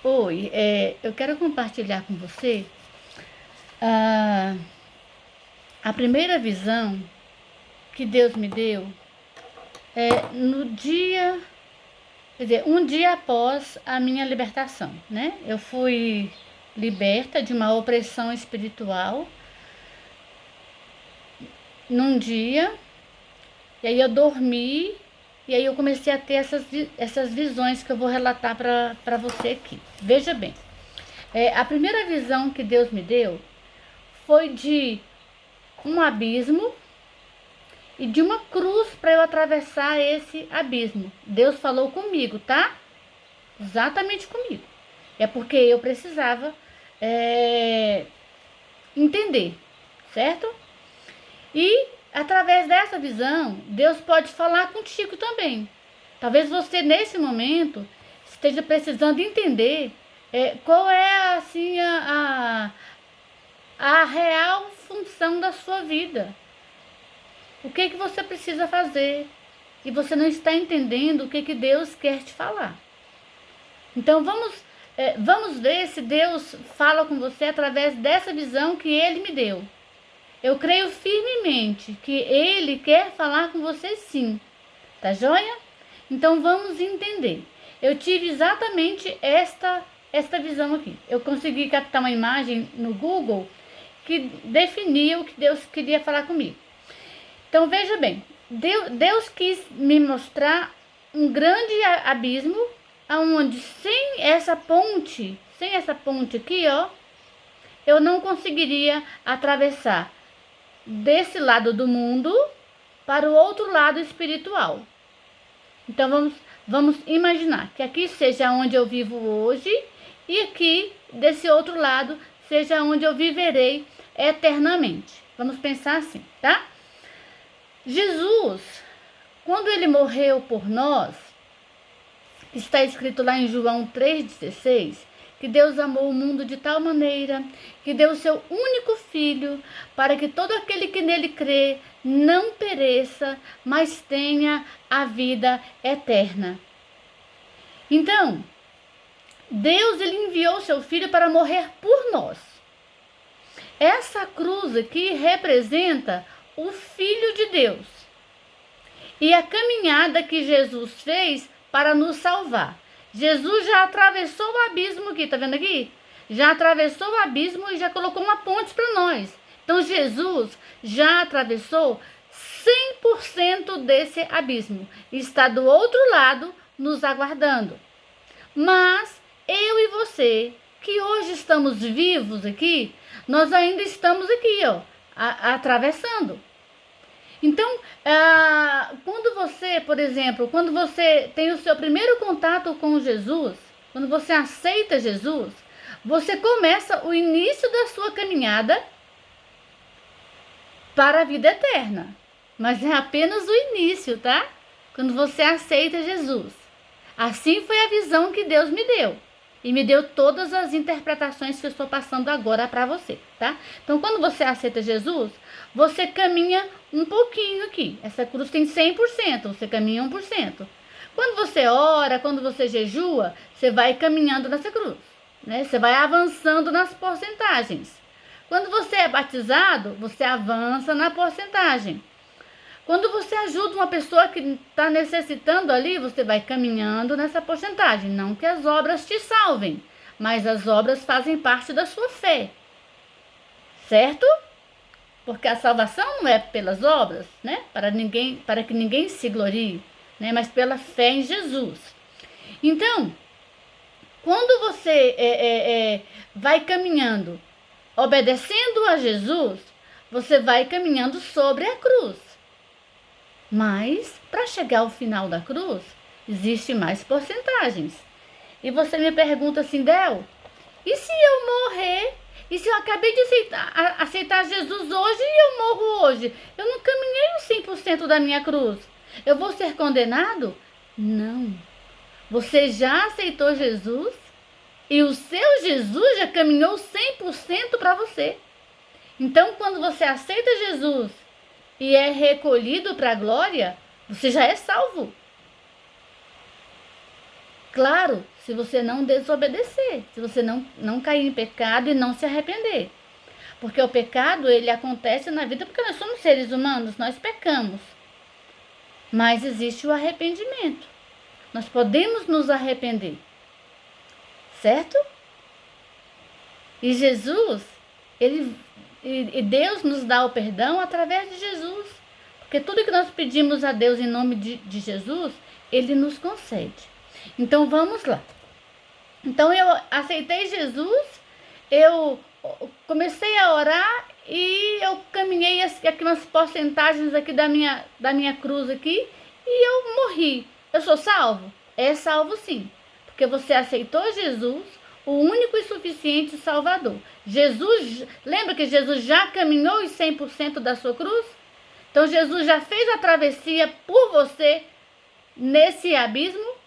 Oi, eu quero compartilhar com você a, a primeira visão que Deus me deu no dia, quer dizer, um dia após a minha libertação, né? Eu fui liberta de uma opressão espiritual num dia, e aí eu dormi, e aí eu comecei a ter essas visões que eu vou relatar para você aqui. Veja bem, a primeira visão que Deus me deu foi de um abismo e de uma cruz para eu atravessar esse abismo. Deus falou comigo, tá? Exatamente comigo. É porque eu precisava entender, certo? E através dessa visão, Deus pode falar contigo também. Talvez você nesse momento esteja precisando entender qual é assim a real função da sua vida. O que você precisa fazer? E você não está entendendo o que Deus quer te falar. Então vamos ver se Deus fala com você através dessa visão que Ele me deu. Eu creio firmemente que Ele quer falar com você sim. Tá joia? Então vamos entender. Eu tive exatamente esta visão aqui. Eu consegui captar uma imagem no Google que definia o que Deus queria falar comigo. Então veja bem, Deus quis me mostrar um grande abismo, aonde sem essa ponte aqui, ó, eu não conseguiria atravessar desse lado do mundo para o outro lado espiritual. Então vamos imaginar que aqui seja onde eu vivo hoje e aqui desse outro lado seja onde eu viverei eternamente. Vamos pensar assim, tá? Jesus, quando ele morreu por nós, está escrito lá em João 3,16, que Deus amou o mundo de tal maneira que deu o seu único filho para que todo aquele que nele crê não pereça, mas tenha a vida eterna. Então, Deus ele enviou seu filho para morrer por nós. Essa cruz aqui representa o Filho de Deus e a caminhada que Jesus fez para nos salvar. Jesus já atravessou o abismo aqui, tá vendo aqui? Já atravessou o abismo e já colocou uma ponte para nós. Então Jesus já atravessou 100% desse abismo. Está do outro lado nos aguardando. Mas eu e você, que hoje estamos vivos aqui, nós ainda estamos aqui, ó, atravessando. Então, quando você, por exemplo, quando você tem o seu primeiro contato com Jesus, quando você aceita Jesus, você começa o início da sua caminhada para a vida eterna. Mas é apenas o início, tá? Quando você aceita Jesus. Assim foi a visão que Deus me deu. E me deu todas as interpretações que eu estou passando agora para você, tá? Então, quando você aceita Jesus, você caminha um pouquinho aqui. Essa cruz tem 100%, você caminha 1%. Quando você ora, quando você jejua, você vai caminhando nessa cruz, né? Você vai avançando nas porcentagens. Quando você é batizado, você avança na porcentagem. Quando você ajuda uma pessoa que está necessitando ali, você vai caminhando nessa porcentagem. Não que as obras te salvem, mas as obras fazem parte da sua fé. Certo? Porque a salvação não é pelas obras, né? Para que ninguém se glorie, né? Mas pela fé em Jesus. Então, quando você vai caminhando, obedecendo a Jesus, você vai caminhando sobre a cruz. Mas, para chegar ao final da cruz, existe mais porcentagens. E você me pergunta assim, Del, e se eu morrer? E se eu acabei de aceitar Jesus hoje e eu morro hoje? Eu não caminhei os 100% da minha cruz. Eu vou ser condenado? Não. Você já aceitou Jesus e o seu Jesus já caminhou 100% para você. Então, quando você aceita Jesus e é recolhido para a glória, você já é salvo. Claro, se você não desobedecer, se você não cair em pecado e não se arrepender. Porque o pecado, ele acontece na vida porque nós somos seres humanos, nós pecamos. Mas existe o arrependimento. Nós podemos nos arrepender. Certo? E Jesus, e Deus nos dá o perdão através de Jesus. Porque tudo que nós pedimos a Deus em nome de Jesus, Ele nos concede. Então vamos lá. Então eu aceitei Jesus, eu comecei a orar e eu caminhei aqui umas porcentagens aqui da minha cruz aqui e eu morri. Eu sou salvo? É salvo sim. Porque você aceitou Jesus, o único e suficiente Salvador. Jesus, lembra que Jesus já caminhou os 100% da sua cruz? Então Jesus já fez a travessia por você nesse abismo.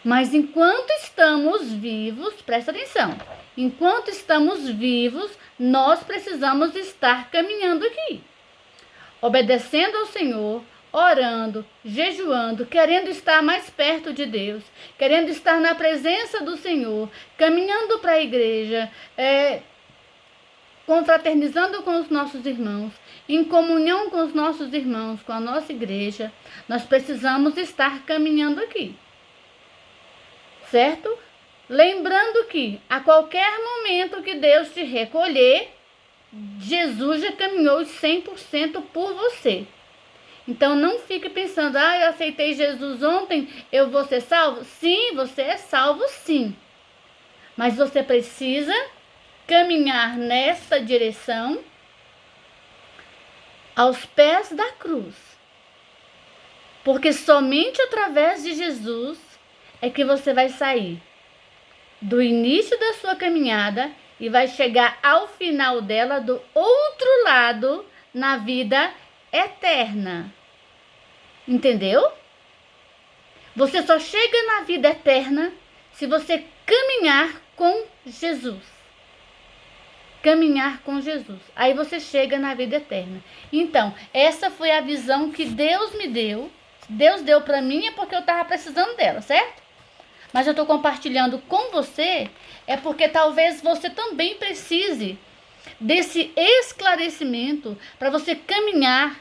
Mas enquanto estamos vivos, presta atenção, enquanto estamos vivos, nós precisamos estar caminhando aqui, obedecendo ao Senhor, orando, jejuando, querendo estar mais perto de Deus, querendo estar na presença do Senhor, caminhando para a igreja, confraternizando com os nossos irmãos, em comunhão com os nossos irmãos, com a nossa igreja. Nós precisamos estar caminhando aqui. Certo? Lembrando que a qualquer momento que Deus te recolher, Jesus já caminhou os 100% por você. Então não fique pensando, eu aceitei Jesus ontem, eu vou ser salvo? Sim, você é salvo sim. Mas você precisa caminhar nessa direção aos pés da cruz. Porque somente através de Jesus é que você vai sair do início da sua caminhada e vai chegar ao final dela do outro lado na vida eterna. Entendeu? Você só chega na vida eterna se você caminhar com Jesus. Caminhar com Jesus. Aí você chega na vida eterna. Então, essa foi a visão que Deus me deu. Deus deu para mim é porque eu estava precisando dela, certo? Mas eu estou compartilhando com você, é porque talvez você também precise desse esclarecimento para você caminhar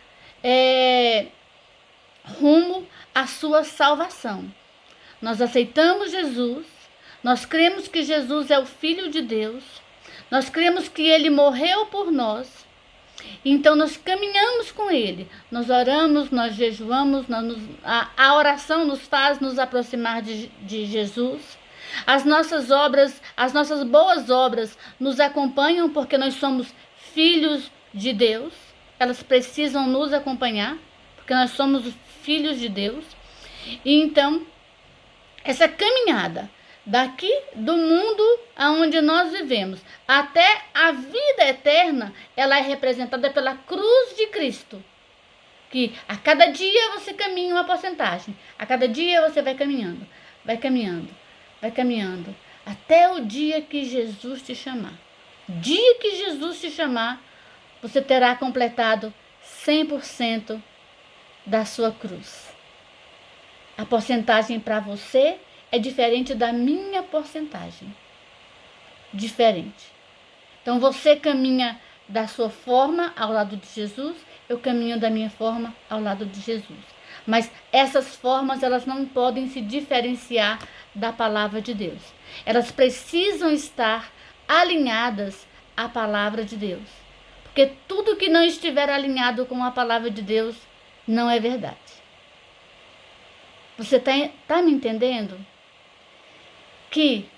rumo à sua salvação. Nós aceitamos Jesus, nós cremos que Jesus é o Filho de Deus, nós cremos que Ele morreu por nós, então nós caminhamos com Ele, nós oramos, nós jejuamos, a oração nos faz nos aproximar de Jesus. As nossas obras, as nossas boas obras nos acompanham porque nós somos filhos de Deus. Elas precisam nos acompanhar porque nós somos filhos de Deus. E então, essa caminhada daqui do mundo aonde nós vivemos até a vida eterna, ela é representada pela cruz de Cristo. Que a cada dia você caminha uma porcentagem. A cada dia você vai caminhando, vai caminhando, vai caminhando, até o dia que Jesus te chamar. Dia que Jesus te chamar, você terá completado 100% da sua cruz. A porcentagem para você é diferente da minha porcentagem. Diferente. Então você caminha da sua forma ao lado de Jesus, eu caminho da minha forma ao lado de Jesus. Mas essas formas, elas não podem se diferenciar da palavra de Deus. Elas precisam estar alinhadas à palavra de Deus. Porque tudo que não estiver alinhado com a palavra de Deus não é verdade. Você tá me entendendo? Que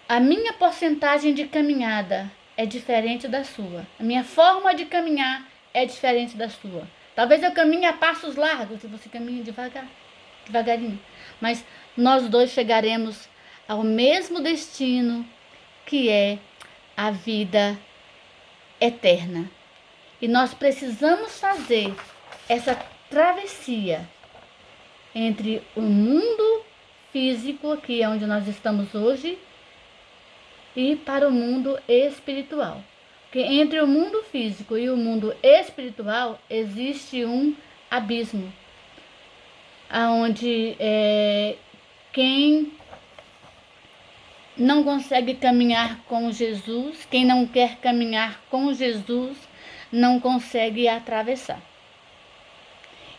a minha porcentagem de caminhada é diferente da sua. A minha forma de caminhar é diferente da sua. Talvez eu caminhe a passos largos e você caminhe devagarinho. Mas nós dois chegaremos ao mesmo destino, que é a vida eterna. E nós precisamos fazer essa travessia entre o mundo físico, aqui é onde nós estamos hoje, e para o mundo espiritual. Porque entre o mundo físico e o mundo espiritual existe um abismo, onde quem não consegue caminhar com Jesus, quem não quer caminhar com Jesus, não consegue atravessar.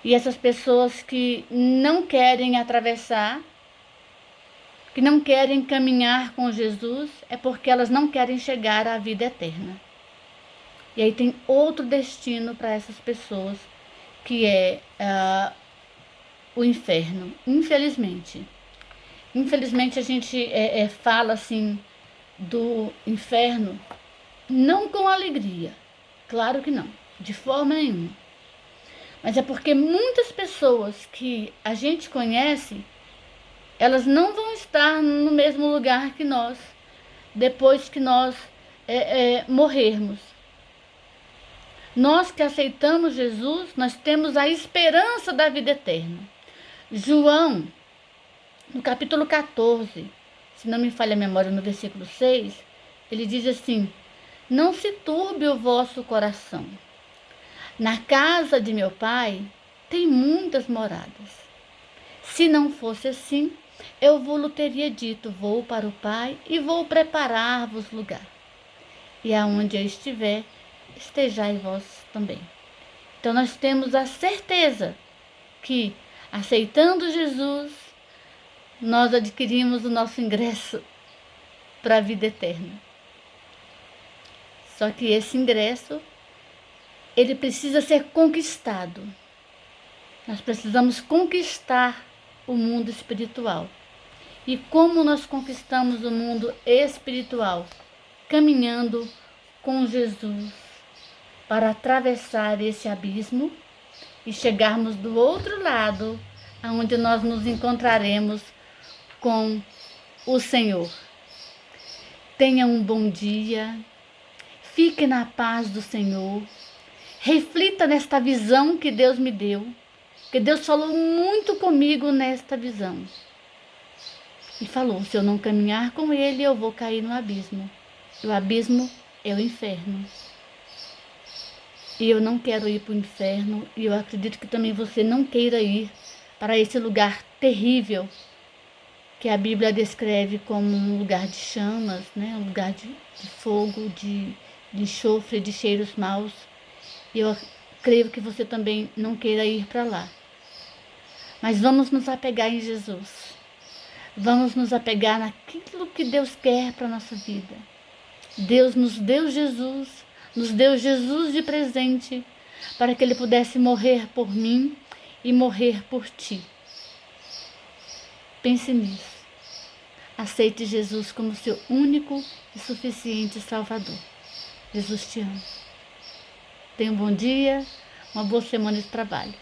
E essas pessoas que não querem atravessar, que não querem caminhar com Jesus, é porque elas não querem chegar à vida eterna. E aí tem outro destino para essas pessoas, que é o inferno, infelizmente. Infelizmente a gente fala assim do inferno não com alegria, claro que não, de forma nenhuma. Mas é porque muitas pessoas que a gente conhece, elas não vão estar no mesmo lugar que nós, depois que nós morrermos. Nós que aceitamos Jesus, nós temos a esperança da vida eterna. João, no capítulo 14, se não me falha a memória, no versículo 6, ele diz assim: não se turbe o vosso coração. Na casa de meu pai tem muitas moradas. Se não fosse assim, eu vou-lhe teria dito: vou para o Pai e vou preparar-vos lugar. E aonde eu estiver, estejai vós também. Então nós temos a certeza que, aceitando Jesus, nós adquirimos o nosso ingresso para a vida eterna. Só que esse ingresso, ele precisa ser conquistado. Nós precisamos conquistar o mundo espiritual. E como nós conquistamos o mundo espiritual? Caminhando com Jesus para atravessar esse abismo e chegarmos do outro lado, onde nós nos encontraremos com o Senhor. Tenha um bom dia, fique na paz do Senhor, reflita nesta visão que Deus me deu, que Deus falou muito comigo nesta visão. E falou: se eu não caminhar com Ele, eu vou cair no abismo. E o abismo é o inferno. E eu não quero ir para o inferno, e eu acredito que também você não queira ir para esse lugar terrível, que a Bíblia descreve como um lugar de chamas, né? Um lugar de fogo, de enxofre, de cheiros maus. E eu creio que você também não queira ir para lá. Mas vamos nos apegar em Jesus. Vamos nos apegar naquilo que Deus quer para a nossa vida. Deus nos deu Jesus de presente, para que Ele pudesse morrer por mim e morrer por ti. Pense nisso. Aceite Jesus como seu único e suficiente Salvador. Jesus te ama. Tenha um bom dia, uma boa semana de trabalho.